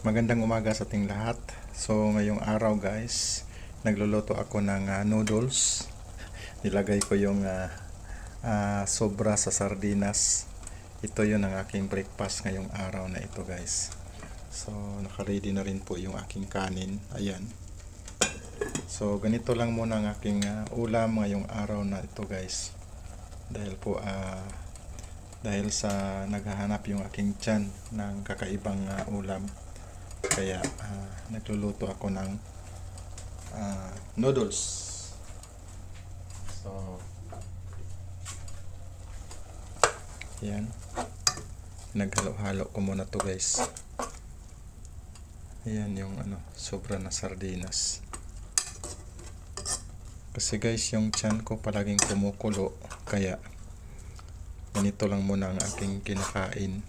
Magandang umaga sa ating lahat. So ngayong araw guys, nagluluto ako ng noodles. Nilagay ko yung sobra sa sardinas. Ito yun ang aking breakfast ngayong araw na ito guys. So naka-ready na rin po yung aking kanin. Ayan. So ganito lang muna ang aking ulam ngayong araw na ito guys. Dahil po dahil sa naghahanap yung aking tiyan ng kakaibang ulam. Kaya nagluluto ako ng noodles. So yan, naghalo-halo ko muna to guys. Ayan yung sobra na sardinas. Kasi guys, yung tiyan ko palaging kumukulo, kaya ganito lang muna ang aking kinakain.